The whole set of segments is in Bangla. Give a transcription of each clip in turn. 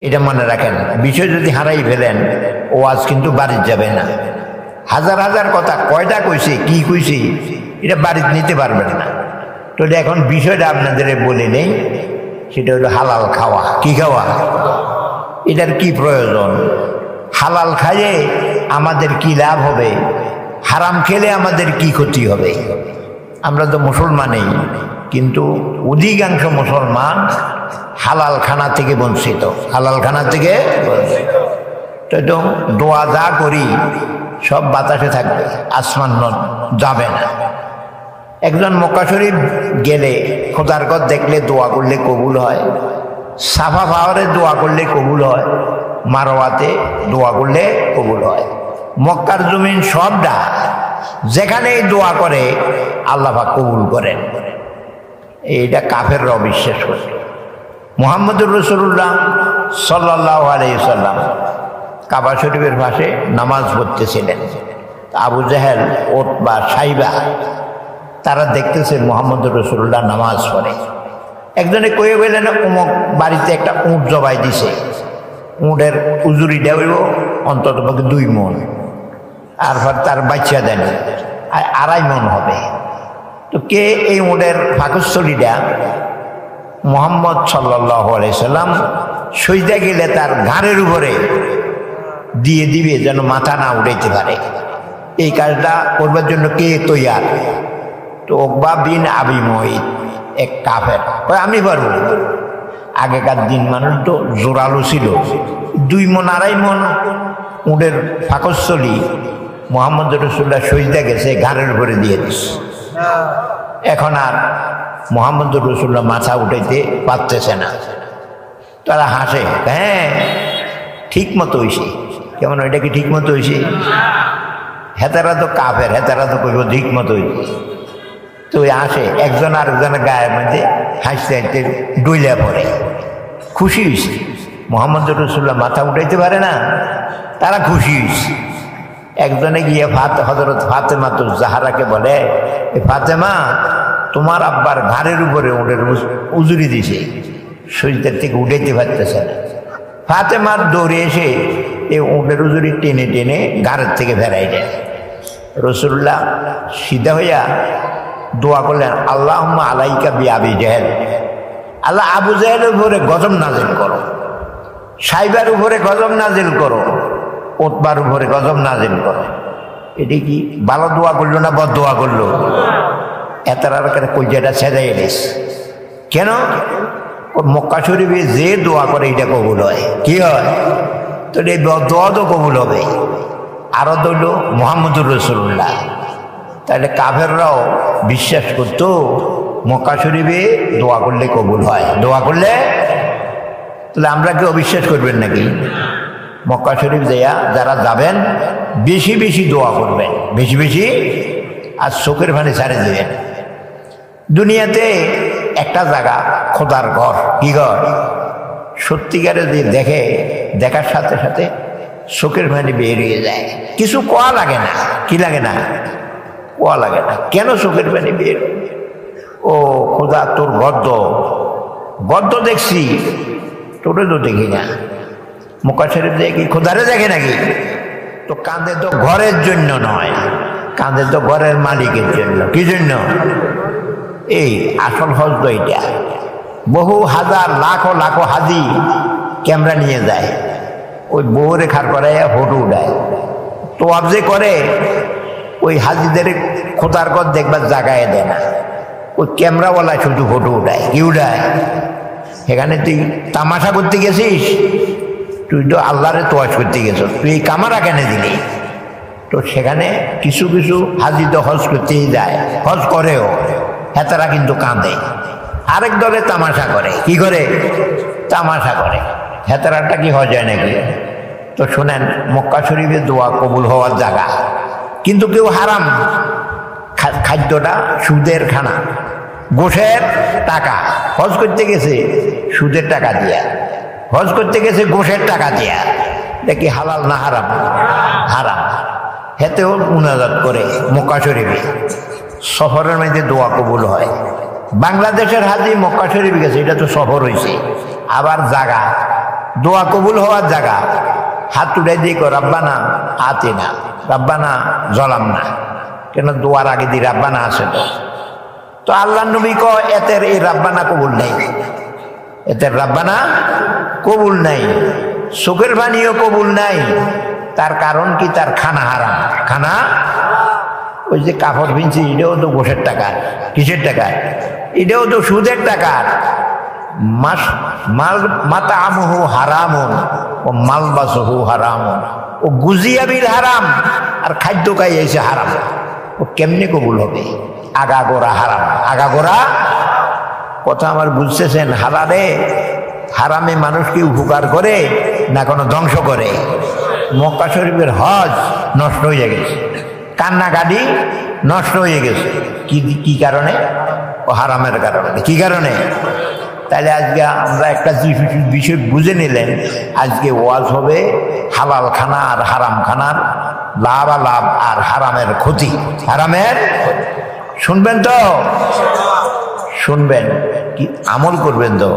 এটা মনে রাখেন, বিষয় যদি হারাই ফেলেন ওয়াজ কিন্তু বাড়িতে যাবে না। হাজার হাজার কথা কয়টা কইছে কি কইছে এটা বাড়িতে নিতে পারবেন না। তো এখন বিষয়টা আপনাদের বলে নেই, সেটা হলো হালাল খাওয়া। কি খাওয়া? এটার কি প্রয়োজন? হালাল খাইয়ে আমাদের কি লাভ হবে? হারাম খেলে আমাদের কি ক্ষতি হবে? আমরা তো মুসলমানই, কিন্তু অধিকাংশ মুসলমান হালাল খানা থেকে বঞ্চিত। হালাল খানা থেকে তো দোয়া যা করি সব বাতাসে থাকবে, আসমান যাবে না। একজন মক্কা শরীফ গেলে খোদার ঘর দেখলে দোয়া করলে কবুল হয়, সাফা পাহাড়ে দোয়া করলে কবুল হয়, মারওয়াতে দোয়া করলে কবুল হয়। মক্কার জমিন সবটা যেখানেই দোয়া করে আল্লাহ পাক কবুল করেন। এইটা কাফেররা অবিশ্বাস করে। মুহাম্মদুর রাসূলুল্লাহ সাল্লাল্লাহু আলাইহি সাল্লাম কাবা শরীফের পাশে নামাজ পড়তেছিলেন। আবু জাহেল, উতবা, সাইবা তারা দেখতেছে মুহাম্মদুর রাসূলুল্লাহ নামাজ পড়ে। একজনে কয়ে বললেন, অমুক বাড়িতে একটা উট জবাই দিছে, উটের উজুরিটা হইব অন্তত 2 মণ, আর তার বাচ্চা দেন 2.5 মণ হবে। তো কে এই উটের পাকস্থলীটা মুহাম্মদ সাল্লাল্লাহু আলাইহি সাল্লাম সজদা গেলে তার ঘাড়ের উপরে দিয়ে দিবে যেন মাথা না উঠাইতে পারে। এই কাজটা করবার জন্য কে তৈয়ার? তো উকবা বিন আবি মুঈত, এক কাফের, আমি পারবো। আগেকার দিন মানুষ তো জোরালো ছিল, 2 মণ 2.5 মণ উটের পাকস্থলী মুহাম্মদ রাসূলুল্লাহ সজদা গেছে ঘাড়ের উপরে দিয়ে দিচ্ছে। এখন আর মুহাম্মদ রাসূলুল্লাহ মাথা উঠাইতে পারতেছে না। তারা হাসে, হ্যাঁ ঠিক মতো হয়েছে। কেমন, ওইটা কি ঠিক মতো হয়েছে? হেতারা তো কাফের, হেতারা তো কইব ঠিক মতো হয়েছে। তো ওই আসে একজন আরেকজনের গায়ের মধ্যে হাসতে হাসতে ডইলা পড়ে, খুশি হয়েছে। মুহাম্মদ রাসূলুল্লাহ মাথা উঠাইতে পারে না, তারা খুশি হয়েছে। একজনে গিয়ে হযরত ফাতেমা তো জাহরাকে বলে, ফাতেমা তোমার আব্বার ঘাড়ের উপরে উটের উজুরি দিছে, সজদার থেকে উঠাইতে পারতেছে না। ফাতেমার দৌড়ে এসে এই উটের উজুরি টেনে টেনে ঘাড়ের থেকে ফেরাই দেয়। রাসূলুল্লাহ সিধা হইয়া দোয়া করলেন, আল্লাহুম্মা আলাইকা বি আবি জাহেল, আল্লাহ আবু জাহেলের উপরে গজব নাজিল করো, সাইবার উপরে গজব নাজিল করো, উতবার উপরে গজব নাজিল করো। এটি কি ভালো দোয়া করলো না বদ দোয়া করলো? এতার কইজাটা ছেড়াই গেছে। কেন? মক্কা শরীফে যে দোয়া করে এটা কবুল হয়। কি হয়? তো এই দোয়া তো কবুল হবে। আরো তো হলো মুহাম্মদুর রাসূলুল্লাহ। তাহলে কাফেররাও বিশ্বাস করতো মক্কা শরীফে দোয়া করলে কবুল হয়, দোয়া করলে। তাহলে আমরা কি অবিশ্বাস করবেন নাকি? মক্কা শরীফ যাইয়া যারা যাবেন বেশি বেশি দোয়া করবেন, বেশি বেশি, আর চোখের পানি ছাড়ে দেবেন। দুনিয়াতে একটা জায়গা খোদার ঘর, কি ঘর? সত্যিকারে যে দেখে, দেখার সাথে সাথে চোখের পানি বেরিয়ে যায়, কিছু কোয়া লাগে না। কি লাগে না? কোয়া লাগে না। কেন চোখের পানি বের? ও খোদা, তোর গদ্দ দেখছি, তোরে তো দেখি না। মক্কা শরীফ দেখি, খোদারে দেখে নাকি? তো কাঁদে তো ঘরের জন্য নয়, কাঁদে তো ঘরের মালিকের জন্য। কি জন্য? এই আসল হজ তো এইটা। বহু হাজার লাখো লাখো হাজি ক্যামেরা নিয়ে যায়, ওই বউরে খাড় করাইয়া ফটো উঠায়। তো যে করে ওই হাজিদের খোদার ঘর দেখবার জায়গায় দেয় না, ওই ক্যামেরাওয়ালা শুধু ফটো উঠায়। কি উঠায়? সেখানে তুই তামাশা করতে গেছিস, তুই তো আল্লাহরে তোয়াজ করতে গেছ, তুই এই কামারা কেন দিলি? তো সেখানে কিছু কিছু হাজি তো হজ করতেই যায়, হজ করেও, হেতারা কিন্তু কাঁদে। আরেক দলে তামাশা করে। কি করে? তামাশা করে। হেতারাটা কি হজ হয় নাকি? তো শোনেন, মক্কা শরীফে দোয়া কবুল হওয়ার জায়গা, কিন্তু কেউ হারাম খাদ্যটা সুদের খানা, গোশের টাকা, হজ করতে গেছে সুদের টাকা দিয়া, হজ করতে গেছে গোশের টাকা দিয়া। দেখি হালাল না হারাম? হারাম। হেতেও মুনাজাত করে মক্কা শরীফে। সফরের মধ্যে দোয়া কবুল হয়। বাংলাদেশের হাজি মক্কা শরীফ গেছে, এটা তো সফর হয়েছে। আবার জাগা দোয়া কবুল হওয়ার জায়গা। হাত উঠাই দিয়ে রাব্বানা আতিনা, রাব্বানা জলামনা, কেন দোয়ার আগে দিয়ে রাব্বানা আছে তো আল্লাহ নবী কয় এতের এই রাব্বানা কবুল নাই, এতের রাব্বানা কবুল নাই, চোখের পানিও কবুল নাই। তার কারণ কি? তার খানা হারাম। খানা ওই যে কাপড় পিনছি এটাও তো গোসের টাকা। কিসের টাকা? এটাও তো সুদের টাকা। মাতা আমহু হারামুন ও মালবাসহু হারামুন ও গুজিয়াবিল হারাম, আর খাদ্য খাইয়েছে হারাম। ও কেমনে কবুল হবে? আগাগোড়া হারাম। আগাগোড়া কথা আমার বুঝতেছেন? হালালে হারামে মানুষকে উপকার করে না কোনো ধ্বংস করে? মক্কা শরীফের হজ নষ্ট হয়ে গেছে, কান্নাকাটি নষ্ট হয়ে গেছে। কি কারণে? ও হারামের কারণে। কি কারণে? তাহলে আজকে আমরা একটা বিষয় বুঝে নিলেন, আজকে ওয়াজ হবে হালাল খানা আর হারাম খানার লাভ লাভ আর হারামের ক্ষতি। হারামের শুনবেন তো? শুনবেন কি আমল করবেন তো,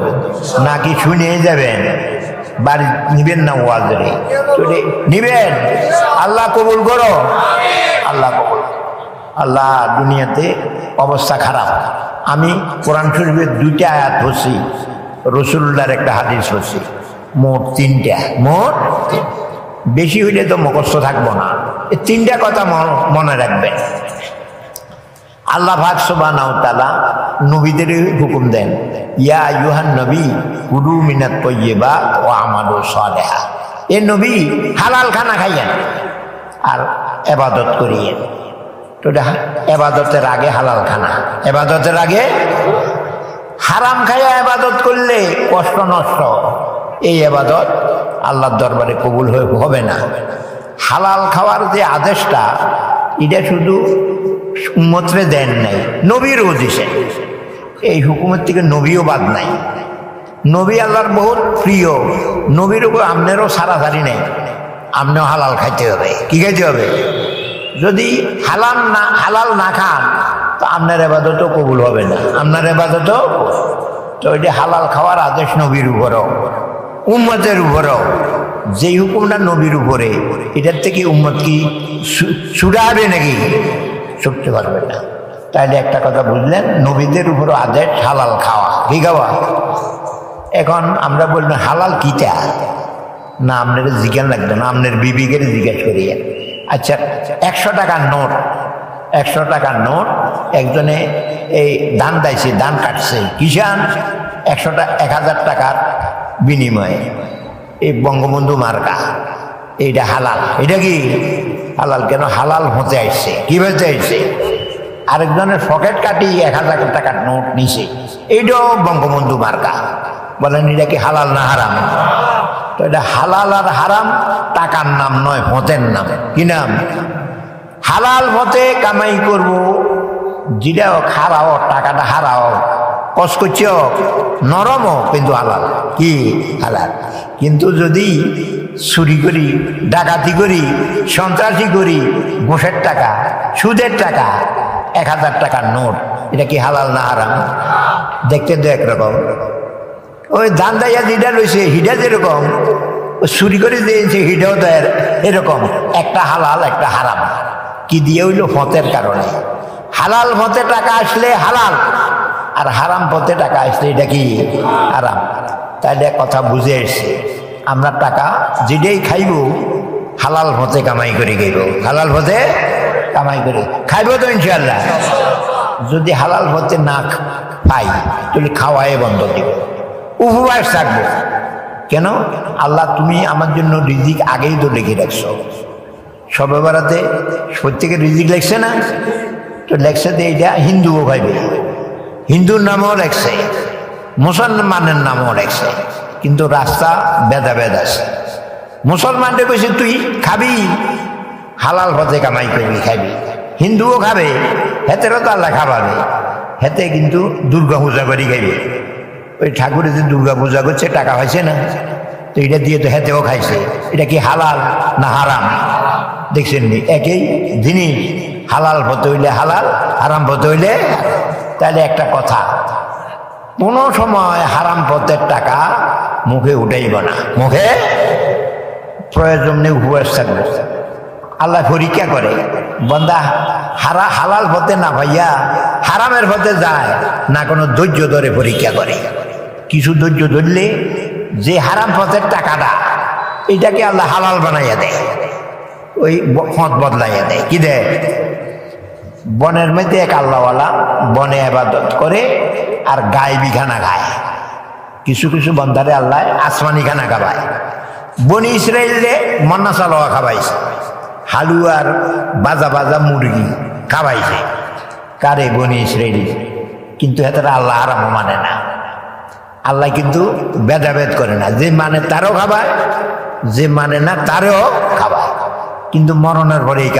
নাকি শুনে যাবেন? বাড়ি নিবেন না ওয়াজে? নিবেন। আল্লাহ কবুল করো, আল্লাহ কবুল। আল্লাহ দুনিয়াতে অবস্থা খারাপ। আমি কোরআন শরীফের 2টা আয়াত পড়ছি, রসুল্লাহর একটা হাদিস পড়ছি, মোট 3টা। মোট বেশি হইলে তো মুখস্থ থাকবো না। এই 3টা কথা মনে রাখবেন। আল্লাহ পাক সুবহানাহু ওয়া তাআলা নবীদের হুকুম দেন, ইয়া আইয়ুহান নবী কুলু মিনাত তাইয়্যিবাত ওয়া আমালু সালিহা। এ নবী হালাল খানা খাইয়েন আর ইবাদত করিয়েন। তো ইবাদতের আগে হালাল খানা, ইবাদতের আগে হারাম খাইয়া ইবাদত করলে কষ্ট নষ্ট। এই ইবাদত আল্লাহর দরবারে কবুল হবে না। হালাল খাওয়ার যে আদেশটা, এটা শুধু উম্মতরে দেন নাই, নবীরও দিছেন। এই হুকুমের থেকে নবীও বাদ নাই। নবী আল্লাহর বহুত প্রিয়। নবীর উপর আপনারও সারাসারি নেই, আপনিও হালাল খাইতে হবে। কি খাইতে হবে? যদি হালাল না খান তো আপনার ইবাদতও কবুল হবে না। আপনার ইবাদতও তো এটা হালাল খাওয়ার আদেশ নবীর উপরও, উম্মতের উপরও। যেই হুকুমটা নবীর উপরে, এটার থেকে উম্মত কি ছুটাবে নাকি? ছুটতে পারবে না। তাইলে একটা কথা বুঝলেন, নবীদের উপরও আদেশ হালাল খাওয়া। কি খাওয়া? এখন আমরা বলবেন হালাল কিটা? না, আপনার জিজ্ঞান লাগবে না, আপনার বিবিকের জিজ্ঞাসা করিয়ে। আচ্ছা, 100 টাকার নোট, 100 টাকার নোট একজনে এই ধান দাইছে, ধান কাটছে, কিষান 1000 টাকার বিনিময়ে এই বঙ্গবন্ধু মার্কা, এইটা হালাল। এটা কি হালাল? কেন? হালাল হতে আসছে। কি হতে আসছে? আরেকজনের পকেট কাটি 1000 টাকার নোট নিছে, এইটাও বঙ্গবন্ধু মার্কা। বলেন এটা কি হালাল না হারাম? তো এটা হালাল আর হারাম টাকার নাম নয়, পথের নাম। কি নাম? হালাল পথে কামাই করবো, যেটাও খারাও, টাকাটা হারাও, কষ্ট করছ নরমও, কিন্তু হালাল। কি হালাল? কিন্তু যদি চুরি করি, ডাকাতি করি, সন্ত্রাসী করি, ঘুষের টাকা, সুদের টাকা, 1000 টাকার নোট, এটা কি হালাল না হারাম? দেখতে তো একরকম। ওই ধান দাইয়া যেটা রয়েছে হিডা যেরকম, চুরি করে দিয়েছে হিডাও তো এরকম, একটা হালাল একটা হারাম। কি দিয়ে হইল? পথের কারণে। হালাল পথে টাকা আসলে হালাল, আর হারাম পথে টাকা আসলে এটা কি হারাম। তাইলে কথা বুঝে এসছে, আমরা টাকা যেটাই খাইব হালাল পথে কামাই করে খাইব, হালাল পথে কামাই করে খাইব তো ইনশাল্লাহ। যদি হালাল পথে না পাই তাহলে খাওয়াই বন্ধ দিব, উপবাস থাকবো। কেন? আল্লাহ তুমি আমার জন্য রিজিক আগেই তো লিখে রাখছো। সবে বেড়াতে প্রত্যেকের রিজিক লেখছে না? তো লেখছে যে এইটা হিন্দুও খাইবে, হিন্দুর নামও লেখছে, মুসলমানের নামও লেখছে, কিন্তু রাস্তা ভেদাভেদ আছে। মুসলমানদের কইছে তুই খাবি, হালাল পথে কামাই করবি, খাবি। হিন্দুও খাবে, হেতেরও তো আল্লাহ খাওয়াবে, হেতে কিন্তু দুর্গা পূজা করি খাইবে। ওই ঠাকুরে যে দুর্গা পূজা করছে টাকা হয়েছে না, তো এটা দিয়ে তো হেতেও খাইছে। এটা কি হালাল না হারাম? দেখছেন নি? একই জিনিস, হালাল পথে হইলে হালাল, হারাম পথে হইলে। তাহলে একটা কথা, কোনো সময় হারাম পথের টাকা মুখে উঠাইব না, মুখে প্রয়োজন নেই উপবাস থাকবে। আল্লাহ পরীক্ষা করে, বন্দা হালাল পথে না ভাইয়া হারামের পথে যায় না, কোনো ধৈর্য ধরে পরীক্ষা করে। কিছু ধৈর্য ধরলে যে হারাম পথের টাকাটা এটাকে আল্লাহ হালাল বানাইয়া দেয়, ওই পথ বদলাইয়া দেয়। কি দেয়? বনের মধ্যে এক আল্লাহওয়ালা বনে ইবাদত করে আর গায়েবী খানা খায়। কিছু কিছু বন্দারে আল্লাহ আসমানি খানা খাওয়ায়। বনি ইসরায়েলে মন্না চালোয়া খাওয়াইছে, হালুয়ার বাজা বাজা মুরগি খাওয়াইছে। কারে? বনি ইসরায়েল। কিন্তু হেতারা আল্লাহ হারাম মানে না। আল্লাহ কিন্তু ভেদাভেদ করে না, যে মানে তারও খাবায়, যে মানে না তারও খাবায়। কিন্তু মরণের পরে এই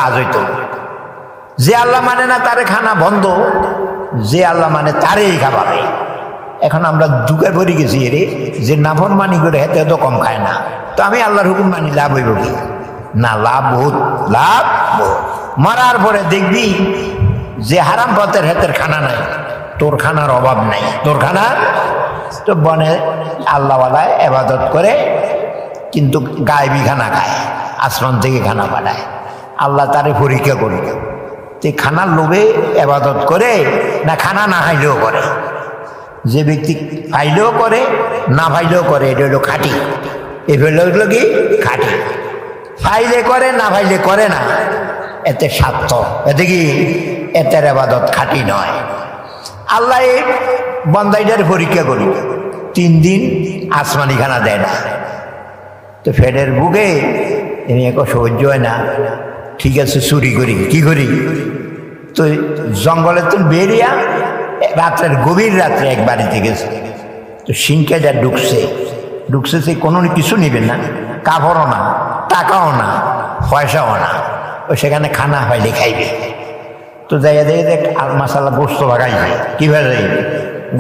আজ হইতো যে আল্লাহ মানে না তারে খানা বন্ধ, যে আল্লাহ মানে তারেই খাবাবে। এখন আমরা দুঃখে পড়ে গেছি রে, যে নাফরমানি করে হেতে তো কম খায় না, তো আমি আল্লাহর হুকুম মানি, লাভ হইব কি? না, লাভ বহুত, লাভ বহুত। মরার পরে দেখবি যে হারাম পথের হেতের খানা নাই, তোর খানার অভাব নাই, তোর খানা। তো বনে আল্লাহওয়ালায় ইবাদত করে কিন্তু গায়েবী খানা খায়, আসমান থেকে খানা পাঠায়। আল্লাহ তারে পরীক্ষা করবে, তে খানার লোভে ইবাদত করে না খানা না খাইলেও করে। যে ব্যক্তি পাইলেও করে না পাইলেও করে, এটা হলো খাঁটি। এগুলো হলো কি? খাঁটি। পাইলে করে না পাইলে করে না, এতে স্বার্থ, এতে কি? এতের ইবাদত খাঁটি নয়। আল্লাহ এই বন্দাইটার পরীক্ষা করি, 3 দিন আসমানি খানা দেয় না। তো ফেডের বুকে এমনি এক সহ্য হয় না, ঠিক আছে চুরি করি। কি করি? তো জঙ্গলে তো বেরিয়া রাত্রের গভীর রাত্রে এক বাড়িতে গেছে, তো সিংকেটা ঢুকছে সে কোনো কিছু নেবেন না, কাপড়ও না, টাকাও না, পয়সাও না, ও সেখানে খানা পাইলে খাইবে। তো যাইয়া দেখ আর মশালা গোস্ত লাগাইবে। কীভাবে?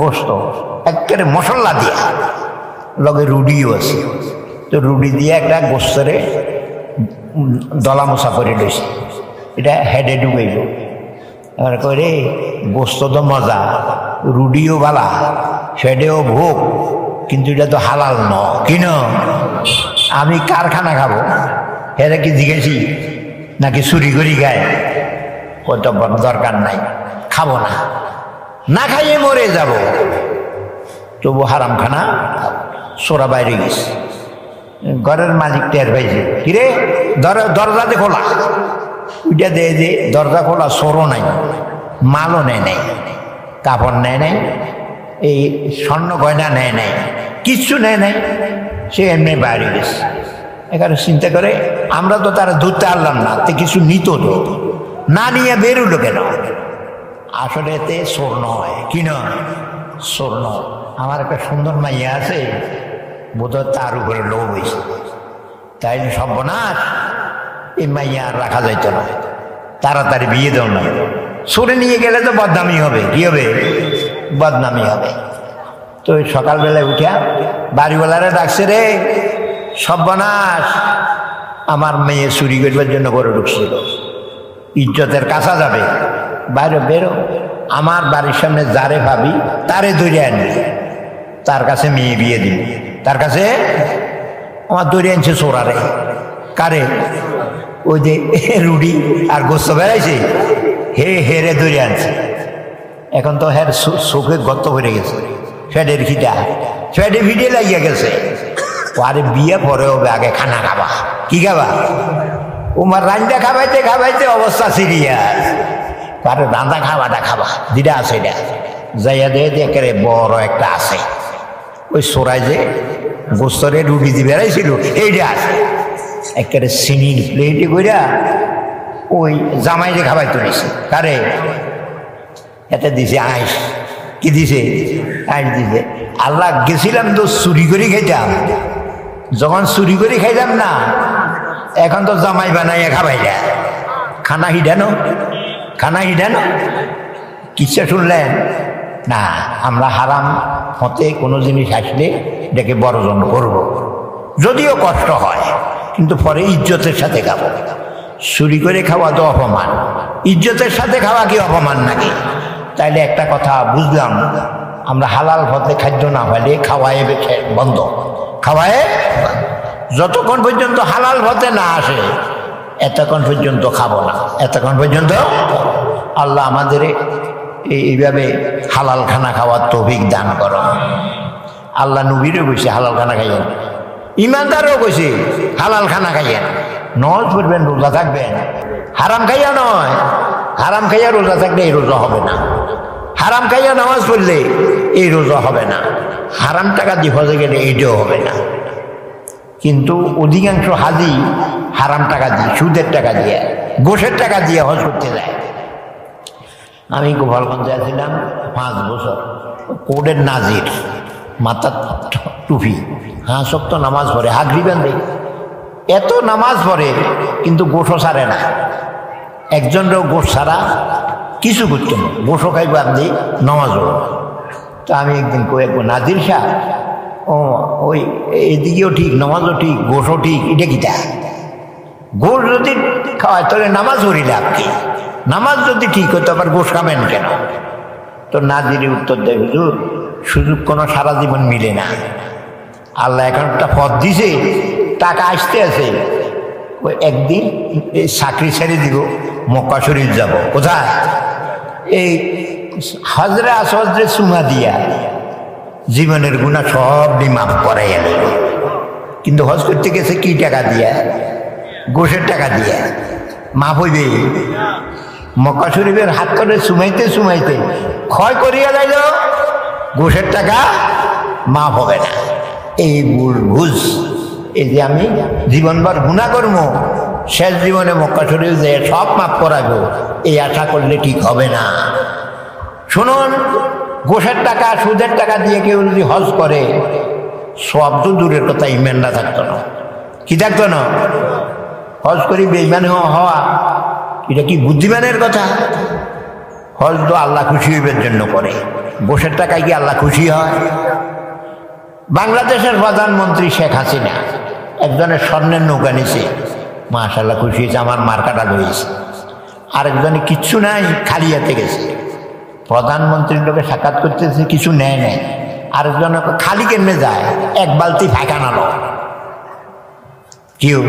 গোস্ত একেবারে মশলা দিয়া, লগে রুডিও আছে। তো রুডি দিয়ে একটা গোস্তরে দলা মশা করে লইছে, এটা হেডে ডুবাইব। এবার করে গোস্ত তো মজা, রুডিও বালা, হেডেও ভোগ, কিন্তু এটা তো হালাল ন। কিন আমি কারখানা খাবো? হেরে কি জিজ্ঞেসি নাকি চুরি করি গায়ে? কত দরকার নাই, খাবো না, না খাইয়ে মরে যাব। তবু হারাম খানা সোরা বাইরে গেছে। ঘরের মালিক টের পাইছে, কিরে দরজাতে খোলা, ওইটা দেয় যে দরজা খোলা, সোরও নাই, মালও নেয় নাই, কাপড় নেয় নাই, এই স্বর্ণ গয়না নেয় নাই, কিচ্ছু নেয় নাই, সে এমনি বাইরে গেছে। এখানে চিন্তা করে আমরা তো তারা ধরতে পারলাম না, তো কিছু নিত তো, না নিয়ে বেরোলো কেন? আসলে এতে স্বর্ণ হয়। কি নয়? স্বর্ণ। আমার একটা সুন্দর মাইয়া আছে, বোধহয় তার উপরে লোভ হয়েছে, তাই সর্বনাশ, এই মাইয়া আর রাখা যাইত না, তাড়াতাড়ি বিয়ে দেও না, সরে নিয়ে গেলে তো বদনামি হবে। কি হবে? বদনামি হবে। তো সকালবেলায় উঠা বাড়িওয়ালারা ডাকছে, রে সর্বনাশ, আমার মেয়ে চুরি করবার জন্য করে ঢুকছিল, ইজ্জতের কাছা যাবে, বাইরে বেরো, আমার বাড়ির সামনে যারে ভাবি তারে ধরে আনবি, তার কাছে মেয়ে বিয়ে দিবি। তার কাছে আমার ধরে আনছে চোরারে। কারে? ওই যে রুডি আর গোস্ত বেড়াইছে, হেরে ধরে আনছে। এখন তো হের চোখে গর্ত ভরে গেছে, ফ্যাটের খিটা, ফ্যাটে ফিটে লাগিয়ে গেছে। আরে বিয়ে পরে হবে, আগে খানা খাবা। কি খাবা? উমার রান্না খাবাইতে খাবাইতে অবস্থা সিরিয়াস, আরে রান্না খাওয়াটা খাবা, যেটা আছে এটা যাইয়া দিয়ে একেবারে বড় একটা আছে, ওই সোরাই যে গোস্তরে রুটি দিয়ে বেড়াইছিল এইটা আছে, একেবারে চিনির প্লেটে কইরা ওই জামাইরে খাবাই তুলেছে। কারে? এতে দিছে আইস। কি দিছে? আইস দিছে। আল্লাহ, গেছিলাম তো চুরি করে খাইতাম, যখন চুরি করে খাইলাম না, এখন তো জামাই বানাইয়া খাবাইলা। খানা হিডানো, খানা হিডানো। কিচ্ছা শুনলেন না? আমরা হারাম হতে কোনো জিনিস আসলে এটাকে বর্জন করব, যদিও কষ্ট হয়, কিন্তু পরে ইজ্জতের সাথে খাবো। চুরি করে খাওয়া তো অপমান, ইজ্জতের সাথে খাওয়া কি অপমান নাকি? তাইলে একটা কথা বুঝলাম, আমরা হালাল পথে খাদ্য না পাইলে খাওয়ায় বন্ধ, খাওয়ায় যতক্ষণ পর্যন্ত হালাল পথে না আসে এতক্ষণ পর্যন্ত খাবো না, এতক্ষণ পর্যন্ত। আল্লাহ আমাদের এইভাবে হালাল খানা খাওয়ার তৌফিক দান করো। আল্লাহ নবীরও কইছে হালাল খানা খাইয়েন, ইমানদারও কইছে হালাল খানা খাইয়েন, নজ পড়বেন, রোজা থাকবেন। হারাম খাইয়া নয়, হারাম খাইয়া রোজা থাকলে এই রোজা হবে না, হারাম খাইয়া নামাজ পড়লে এই রোজা হবে না, হারাম টাকা দিয়ে হজে গেলে এইটাও হবে না। কিন্তু অধিকাংশ হাজি হারাম টাকা দিয়ে, সুদের টাকা দিয়ে, গোশের টাকা দিয়ে হজ করতে যায়। আমি গোপালগঞ্জে আছিলাম 5 বছর, কোডের নাজির, মাথা টুপি, শক্ত নামাজ পড়ে, হাগরি বান্ধে, এত নামাজ পড়ে কিন্তু গোশও ছাড়ে না। একজনেরও গোশ ছাড়া কিছু করতো না, গোশও খাই বান্ধে নামাজও। তো আমি একদিন কয়েকবো নাজির শাহ, ও ওই এদিকেও ঠিক, নামাজও ঠিক, গোশও ঠিক, এটা কিটা? গোশ যদি খাওয়ায় তাহলে নামাজ পড়ি লাভ কি? নামাজ যদি ঠিক হতো আবার গোশ খাবেন কেন? তো নাজিরে উত্তর দেয়, হুজুর সুযোগ কোনো সারা জীবন মিলে না, আল্লাহ এখন একটা পথ দিছে, টাকা আসতে আছে, ওই একদিন এই চাকরি ছেড়ে দিব, মক্কা শরীফ যাব। কোথায়? এই হজরে আসরে চুমা দিয়া জীবনের গুণা সব মাফ করাই এল। কিন্তু হজ করতে গেছে কি টাকা দিয়া? গোশের টাকা দিয়া। মাফ হইবে? মক্কা শরীফের হাত করে চুমাইতে চুমাইতে ক্ষয় করিয়া যাইল, গোশের টাকা মাফ হবে না। এই বুঝ, এই যে আমি জীবনভর গুনাহ করবো, শেষ জীবনে মক্কা শরীফ যে সব মাফ করাবো, এই আশা করলে ঠিক হবে না। শুনুন, গোশের টাকা সুদের টাকা দিয়ে কেউ যদি হজ করে, সব তো দূরের কথা, ইমানটা থাকতো না। কি থাকতো না? হজ করি বেঈমান হওয়া, এটা কি বুদ্ধিমানের কথা? হজ তো আল্লাহ খুশি হইবার জন্য করে, গোশের টাকায় কি আল্লাহ খুশি হয়? বাংলাদেশের প্রধানমন্ত্রী শেখ হাসিনা একজনের স্বর্ণের নৌকা নিছে, মাশাআল্লাহ খুশি হয়েছে, আমার মার্কাটা রয়েছে। আরেকজনে কিচ্ছু নাই, খালি হাতে গেছে। প্রধানমন্ত্রীর লোকে সাক্ষাৎ করতেছে, কিছু নেয় নাই। আরেকজন খালি কেমনে যায়? এক বালতি পায়খানা লো, কেউ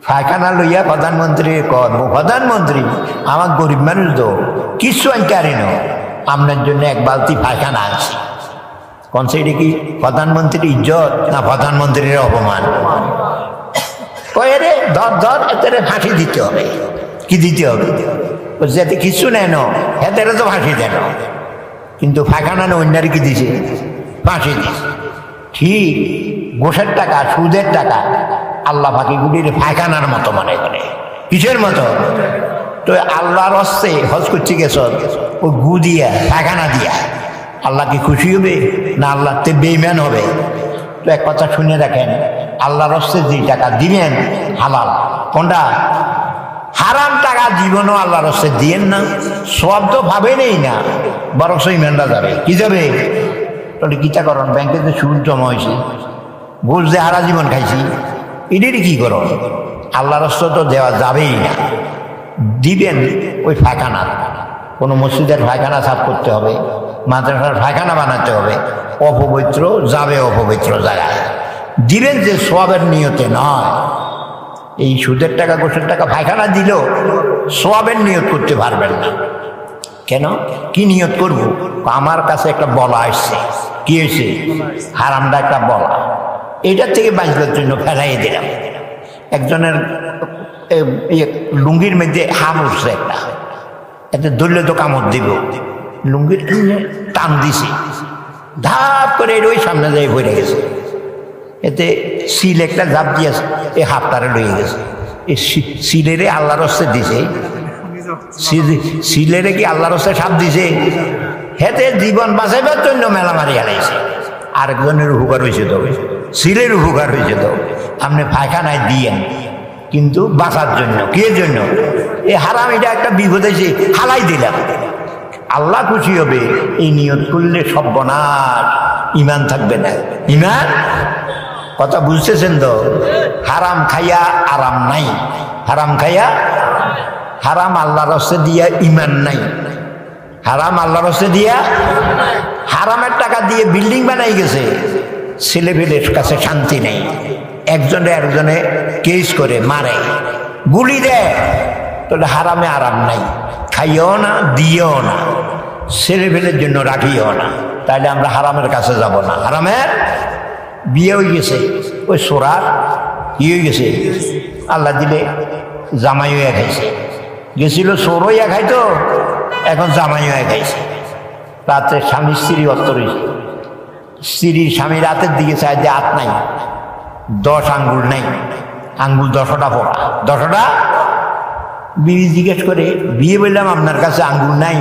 পায়খানা লইয়া প্রধানমন্ত্রী করবো, প্রধানমন্ত্রী আমার গরিব মানুষ তো কিছু আনতে পারি না, আপনার জন্য এক বালতি পায়খানা আছে। কোন সাইডে কি প্রধানমন্ত্রীর ইজ্জত না প্রধানমন্ত্রীর অপমান? রে ধর ধর, এতে ফাঁসি দিতে হবে। কি দিতে হবে? যাতে কিছু নেয় না, এদের তো ফাঁসি দেন। কিন্তু পায়খানা না অন্যারে কি দিছে? ফাঁসি দিছে। ঠিক গোশের টাকা সুদের টাকা আল্লাহ ফাঁকিগুলির পায়খানার মতো মনে করে। কিসের মতো? তো আল্লাহর হস্তে হজ করতে গেছ, ও গু দিয়া পায়খানা দিয়া আল্লাহ কি খুশি হবে না আল্লাহ তে বেঈমান হবে? তো এক কথা শুনে রাখেন, আল্লাহর হস্তে যে টাকা দিবেন হালাল, কোনটা? হারাম টাকা জীবনও আল্লাহর হস্তে দিয়েন না, সব তো ভাবেনই না, বরং ইমানটা যাবে। কি যাবে? তাহলে কিটা করন? ব্যাংকে যে সুদ জমা হয়েছে, ঘুষ যে হারা জীবন খাইছি, এদেরই কি করো? আল্লাহর হস্তে তো দেওয়া যাবেই না। দিবেন ওই পায়খানা, কোনো মসজিদের পায়খানা সাফ করতে হবে, মাদ্রাসার পায়খানা বানাতে হবে, অপবিত্র যাবে অপবিত্র জায়গায় দিবেন, যে সওয়াবের নিয়তে নয়। এই সুদের টাকা গোশের টাকা পায়খানা দিল, সওয়াবের নিয়ত করতে পারবেন না। কেন? কি নিয়ত করব? আমার কাছে একটা বলা আসছে। কি হয়েছে? হারামটা একটা বলা, এটার থেকে বাঁচবার জন্য ফেলাই দিলাম। একজনের লুঙ্গির মধ্যে হাম উঠছে, একটা এতে ধরলে তো কামড় দিব, লুঙ্গির টান দিছে, ধাপ করে ওই সামনে যাই পড়ে গেছে। এতে সিল একটা ঝাপ দিয়েছে, এই হাফটারে লইয়ে গেছে। এই সিলেরে আল্লাহর হস্তে দিছে, সিলেরে কি আল্লাহর হস্তে সাপ দিছে? হেতে জীবন বাঁচাইবার জন্য মেলা মারি হারাইছে। আরেকজনের উপকার হয়েছে, তো সিলের উপকার হয়েছে। তো আপনি পায়খানায় দিয়েন, কিন্তু বাঁচার জন্য। কি জন্য? এই হারাম এটা একটা বিপদ হয়েছে, হালাই দিলাম, আল্লাহ খুশি হবে। এই নিয়ত করলে সর্বনাশ, ইমান থাকবে না। ইমান, কথা বুঝতেছেন তো? হারাম খাইয়া আরাম নাই, হারাম খাইয়া, হারাম আল্লাহর হস্তে দিয়া ইমান নাই, হারাম আল্লাহর হস্তে দিয়া হারামের টাকা দিয়ে বিল্ডিং বানাই গেছে, ছেলেপেলের কাছে শান্তি নেই, একজনে একজনে কেস করে মারে, গুলি দেয়। তাহলে হারামে আরাম নাই, খাইও না, দিও না, ছেলেপেলের জন্য রাখিও না। তাইলে আমরা হারামের কাছে যাব না। হারামের বিয়ে হয়ে গেছে, ওই সোরার কি হয়ে গেছে, আল্লাহ দিলে জামাই হয়ে খাইছে, গেছিল সোর হইয়া খাইতো, এখন জামাই হয়ে খাইছে। রাত্রে স্বামী স্ত্রী অত্ত রয়েছে, স্ত্রী স্বামী রাতের দিকে চায় যে হাত নাই, 10 আঙ্গুল নাই, আঙ্গুল 10টা পড়া, 10টা। বিবি জিজ্ঞেস করে, বিয়ে বললাম আপনার কাছে আঙ্গুল নাই,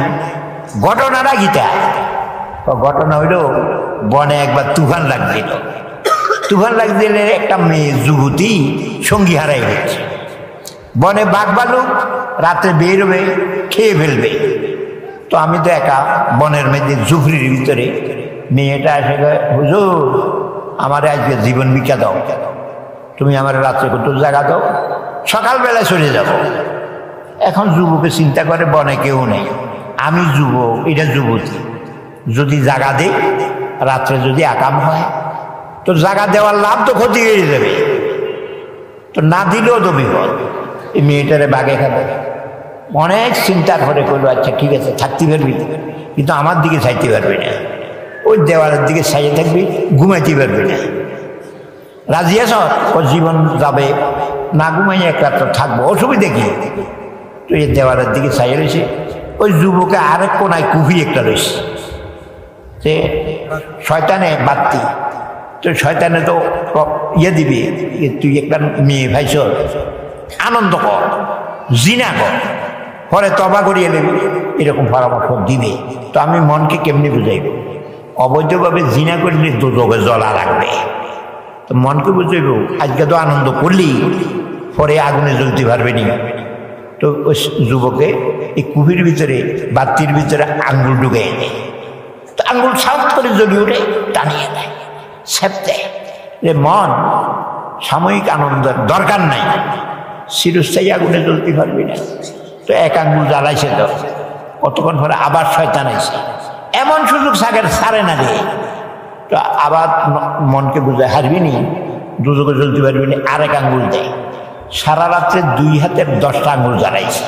ঘটনাটা গীতা? ঘটনা হইল বনে একবার তুফান লাগছিল, তুফান লাগছিলে একটা মেয়ে যুবতী সঙ্গী হারাই গেছে। বনে বাঘ ভালুক রাত্রে বেরোবে, খেয়ে ফেলবে। তো আমি তো একা বনের মধ্যে ঝুপড়ির ভিতরে, মেয়েটা এসে হুজুর আমার আজকে জীবন ভিক্ষা দাও, তুমি আমার রাত্রে কত জায়গা দাও, সকালবেলায় চলে যাব। এখন যুবকে চিন্তা করে বনে কেউ নেই, আমি যুবক, এটা যুবতী, যদি জায়গা দেই রাত্রে যদি আকাম হয় তো জায়গা দেওয়ার লাভ তো ক্ষতি হয়ে যাবে, তো না দিলেও তো বিপদ। এই মেয়েটারে বাগে খাবে। অনেক চিন্তা করে করলো, আচ্ছা ঠিক আছে থাকতে পারবি, কিন্তু আমার দিকে চাইতে পারবি না, ওই দেওয়ালের দিকে চাইতে থাকবি, ঘুমাইতে পারবি না। রাজি আছ? ওর জীবন যাবে, না ঘুমাই এক রাত্র থাকবো, অসুবিধা কি? তো এই দেওয়ালের দিকে চাইয়ে রয়েছে। ওই যুবকে আরেক কোনায় কুফি একটা রয়েছে, যে শয়তানে বাত্তি, তো শয়তানে তো ইয়ে দিবি, তুই একটা মেয়ে ভাইছ, আনন্দ কর, জিনা কর, পরে তবা করিয়ে নেবি, এরকম পরামর্শ দিবে। তো আমি মনকে কেমনি বুঝাইব? অবৈধভাবে জিনা করলে দুদকে জ্বলা রাখবে, তো মনকে বুঝাইব আজকে তো আনন্দ করলি, পরে আগুনে জ্বলতে পারবে নি। তো ওই যুবকে এই কুপির ভিতরে, বাতির ভিতরে আঙ্গুল ঢুকে দেয়, তো আঙ্গুল সাউথ করে জ্বলি উঠে, টানিয়ে দেয়, ছেপ দেয়। মন সাময়িক আনন্দের দরকার নাই, চিরস্থায়ী আগুনে জ্বলতে পারবি না। তো এক আঙ্গুল জ্বালাইছে, তো কতক্ষণ পরে আবার শয়তান আইছে, এমন সুযোগ ছাড়ে না রে। তো আবার মনকে বুঝায়, হারবি নি, দুজকে জ্বলতে পারবি না, আরেক আঙ্গুল দেয়। সারা রাত্রে 2 হাতের 10টা আঙ্গুল জ্বালাইছে।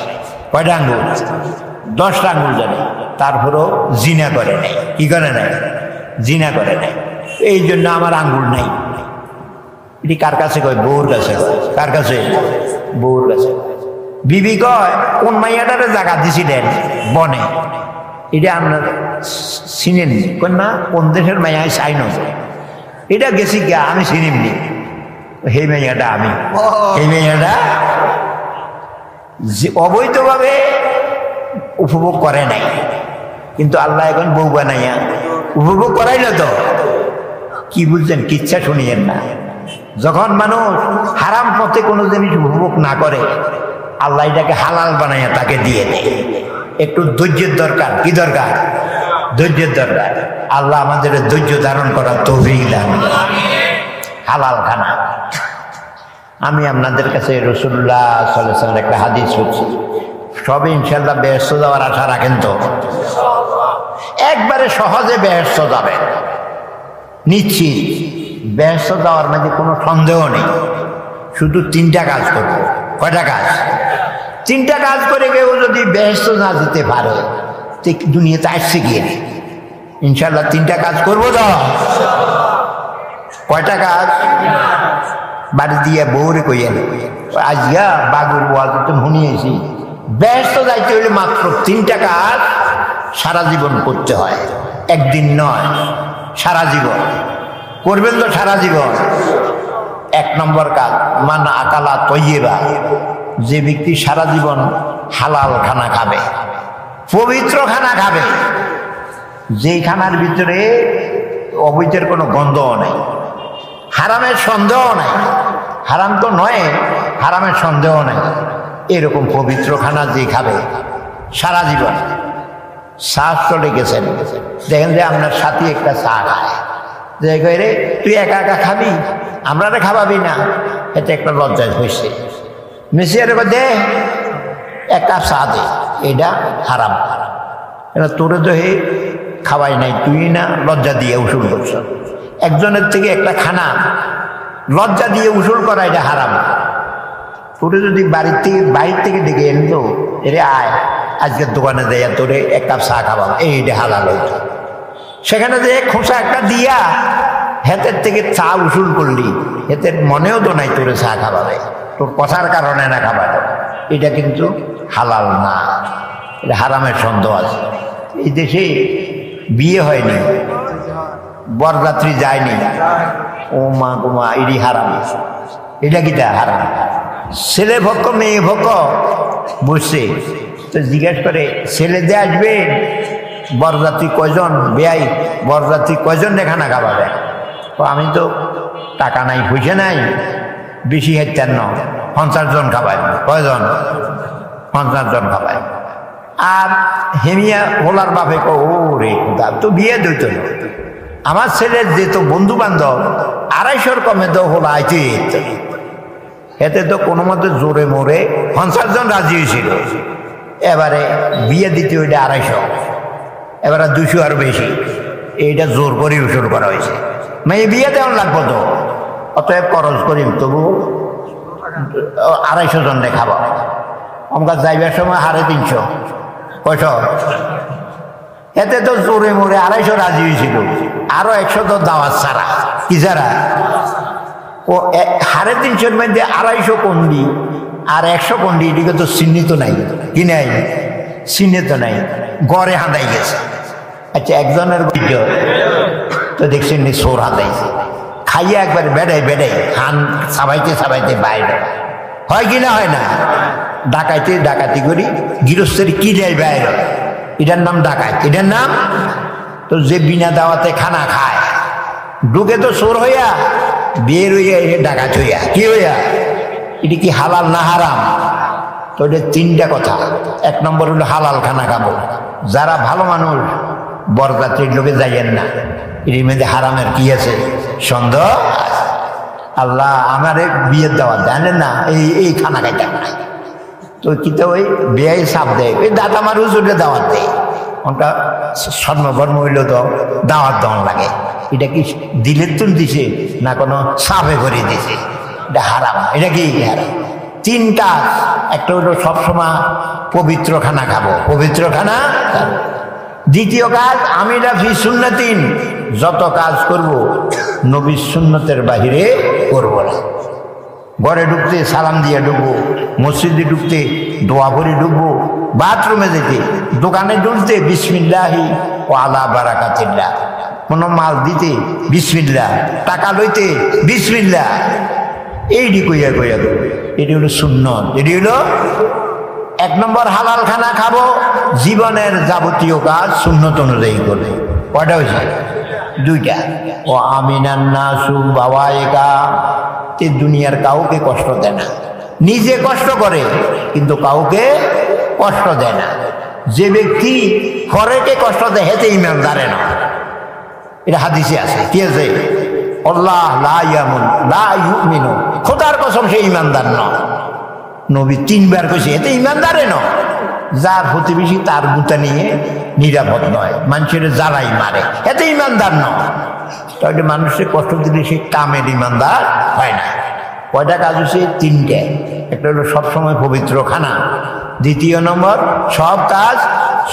কয়টা আঙ্গুল? 10টা আঙ্গুল জ্বালাই। তারপরেও জিনা করে নাই। কি করে নাই? জিনা করে নাই। এই জন্য আমার আঙ্গুল নাই। এটি কার কাছে কয়? বউর কাছে কয়। কার কাছে? বউর কাছে। বিবি কয়, কোন মাইয়াটারে জায়গা দিছিলেন বনে, এটা আপনার চিনেন কোন না, কোন দেশের মাইয়ায় চাইন, এটা গেছি গিয়া আমি চিনিমনি, সেই মাইয়াটা আমি, এই মাইয়াটা অবৈধভাবে উপভোগ করে নাই, কিন্তু আল্লাহ এখন বউ বানাইয়া উপভোগ করাইল। তো কি বুঝছেন? কিচ্ছা শুনিয়েন না। যখন মানুষ হারাম পথে কোনো জিনিস উপভোগ না করে, আল্লাহ এটাকে হালাল বানাইয়া তাকে দিয়ে দেয়। একটু ধৈর্যের দরকার। কি দরকার? ধৈর্যের দরকার। আল্লাহ আমাদের ধৈর্য ধারণ করার তৌফিক দান। হালাল খানা। আমি আপনাদের কাছে রাসূলুল্লাহ সাল্লাল্লাহু আলাইহি ওয়াসাল্লামের একটা হাদিস শুনছি, সবে ইনশাআল্লাহ বেহেশতে যাওয়ার আশা রাখেন তো? একবারে সহজে বেহেশতে যাবেন, নিশ্চিত। বেহেশতে যাওয়ার মধ্যে কোনো সন্দেহ নেই। শুধু 3টা কাজ করবো। কয়টা কাজ? 3টা কাজ করে কেউ যদি বেহেশতে না যেতে পারে, দুনিয়াতে আসছে গিয়ে ইনশাআল্লাহ 3টা কাজ করবো তো। কয়টা কাজ? বাড়ি দিয়ে বউরে কইয়া আজগা বাগুর ওয়াজ তো শুনিয়েছি, ব্যস্ত যাইতে হইলে মাত্র 3টা কাজ সারা জীবন করতে হয়, একদিন নয়, সারা জীবন করবেন তো, সারা জীবন। 1 নম্বর কাজ, মান আকালা তৈয়বা, যে ব্যক্তি সারা জীবন হালাল খানা খাবে, পবিত্র খানা খাবে, যেই খানার ভিতরে অবৈধের কোনো গন্ধও নাই, হারামের সন্দেহ নাই, হারাম তো নয়, হারামের সন্দেহ নাই, এরকম পবিত্র খানা যে খাবে সারা জীবন। চা চলে গেছেন, দেখেন যে আপনার সাথী একটা চা খায়, যে রে তুই একা একা খাবি, আমরা খাওয়াবি না, এটা একটা লজ্জায় হয়েছে। মেসিয়ারে দে 1 কাপ চা দে, এটা হারাম। এটা তোরে তো হে খাওয়াই নাই, তুই না লজ্জা দিয়ে উসুল করছ। একজনের থেকে একটা খানা লজ্জা দিয়ে উসুল করা এটা হারাম। তোরে যদি বাইর থেকে ডেকে এনতো, এরে আয় আজকের দোকানে দেয় তোরে এক কাপ চা খাওয়াবো, এইটা হালাল হইতো। সেখানে যে খোসা একটা দিয়া হেতের থেকে চা উসুল করলি, হেতের মনেও তো নাই তোরে চা খাওয়াবে, তোর কথার কারণে না খাওয়াবে, এটা কিন্তু হালাল না, এটা হারামের সন্দেহ আছে। এই দেশে বিয়ে হয়নি, বরযাত্রী যায়নি, ও মা গোমা, এটি হারাম। এটা কিটা হারাম। ছেলে ভক্ষ মেয়ে ভক্ষ বসছে, তো জিজ্ঞেস করে ছেলে দিয়ে আসবে, বরযাত্রী কয়জন, বেয়াই বরযাত্রী কয়জন খানা খাওয়াবে? আমি তো টাকা নাই, পয়সা নাই, বেশি হাইতেন ন, 50 জন খাবায়। কয়জন? 50 জন খাবায়। আর হেমিয়া হোলার বাপে ও রে খোদা, তো বিয়ে দইত না, আমার ছেলের যে তো বন্ধু বান্ধব 250 কমে তো হোলা আইতে, এতে তো কোনো মতে জোরে মোরে 50 জন রাজি হয়েছিল। এবারে বিয়ে দিতে ওইটা 250, এবারে 200 আর বেশি, এইটা জোর করে উসুল করা হয়েছে। মেয়ে বিয়ে দেওয়ার লাগবো তো, অতএব খরচ করি, তবু 250 জন খাবো। আমরা যাইবার সময় 350, কয়শো? এতে তো জোরে মোরে 250 রাজি হয়েছিল, আরো 100 তো দাওয়াত ছাড়া। কি ছাড়া? ও 350 মধ্যে 250 কন্ডি আর 100 কন্ডি, এদিকে তো চিহ্নিত নাই। কি নাই? চিহ্নিত নাই, গড়ে হাঁদাই গেছে। আচ্ছা, একজনের তো দেখছেন সোর হাঁদাইছে, খাইয়ে একবার বেড়াই বেড়াই হান সাবাইতে সাবাইতে বাইরে হয় কিনা হয় না? ডাকাইতে ডাকাতি করি, গৃহস্থের কি দেয় বাইরে, এটার নাম ডাকাত। এটার নাম তো যে বিনা দাওয়াতে খানা খায়, ঢুকে তো চোর হইয়া, বের হইয়া ডাকাত হইয়া, কি হইয়া? এটি কি হালাল না হারাম? তো এটা 3টা কথা। 1 নম্বর হলো হালাল খানা খাবো। যারা ভালো মানুষ বরযাত্রীর লোকে যাইয়েন না, এর মধ্যে হারামের কি আছে? সন্দেহ। আল্লাহ আমারে বিয়ের দাওয়াত জানেন না, এই খানা খাইতাম না, তো কি তো ওই বেয়াই সাপ দেয়, ওই দাদা মার হুজুরে দাওয়াত দেয়, ওটা স্বর্ণবর্ম হইলেও তো দাওয়াত দেওয়ার লাগে। এটা কি দিলের তুল দিছে না কোনো সাপে ভরে দিছে? এটা হারাম। এটা কি হারাম? 3 কাজ। একটা হলো সবসময় পবিত্র খানা খাবো, পবিত্র খানা খাবো। দ্বিতীয় কাজ, আমিরা ফি সুন্নাতিন, যত কাজ করব নবীর সুন্নতের বাহিরে করব না। ঘরে ঢুকতে সালাম দিয়ে ঢুকবো, মসজিদে ঢুকতে দোয়া করে ঢুকবো, বাথরুমে যেতে, দোকানে ঢুকতে বিসমিল্লাহি ও আলা বারাকাতিল্লাহ, কোনো মাল দিতে বিসমিল্লাহ, টাকা লইতে বিসমিল্লাহ, এইটি কইয়া কইয়া দেবো। এটি হলো সুন্নত। এটি হলো 1 নম্বর। হালাল খানা খাবো, জীবনের যাবতীয় কাজ সুন্নত অনুযায়ী করবে। কয়টা হয়েছে? 2টা। ও আমিনান নাসু বাওয়াইকা, দুনিয়ার কাউকে কষ্ট দেয় না, নিজে কষ্ট করে কিন্তু কাউকে কষ্ট দেয় না। যে ব্যক্তি পরেকে কষ্ট দেয় হেতে ইমানদারে না, এটা হাদিসে আছে। কি আছে? আল্লাহ লা ইয়ামুন লা ইউমিনু, খোদার কসম সে ইমানদার না। নবী 3 বার কইছে এতে ইমানদারে না। যার প্রতিবেশী তার গুতা নিয়ে নিরাপদ নয়, মানুষের জ্বালাই মারে, এতে ইমানদার না। তাহলে মানুষের কষ্ট দিলে সে কামের ইমানদার হয় না। কয়টা কাজ হচ্ছে? 3টে। একটা হলো সবসময় পবিত্র খানা, দ্বিতীয় নম্বর সব কাজ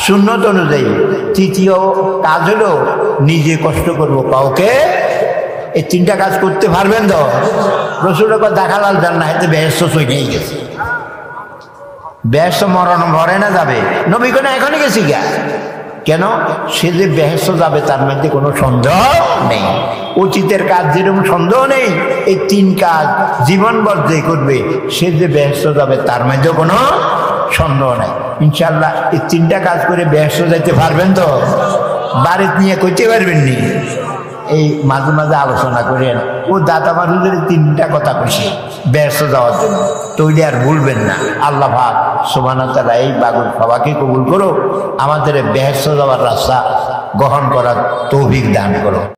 সুন্নত অনুযায়ী, তৃতীয় কাজ হলো নিজে কষ্ট করব কাউকে। এই 3টা কাজ করতে পারবেন তো? রসুলের কথা দেখালাল যান না, এতে বেহেশত চলেই গেছে। বেহেশত মরণ ভরে না যাবে, নবী কোন এখনই গেছি গা। কেন? সে যে বেহেশত যাবে তার মধ্যে কোনো সন্দেহ নেই। অতীতের কাজ যেরকম সন্দেহ নেই, এই 3 কাজ জীবনভর যে করবে সে যে বেহেশত যাবে তার মধ্যে কোনো সন্দেহ নেই। ইনশাআল্লাহ এই 3টা কাজ করে বেহেশত যাইতে পারবেন তো? বাড়িতে নিয়ে কইতে পারবেন নি? এই মাঝে মাঝে আলোচনা করেন। ও দাদা মানুষের 3টা কথা খুশি ব্যস্ত যাওয়ার জন্য, তৈরি আর ভুলবেন না। আল্লাহ পাক সুবহানাহু ওয়া তাআলা এই বাগুল সবাইকে কবুল করো, আমাদের ব্যস্ত যাওয়ার রাস্তা গ্রহণ করার তৌফিক দান করো।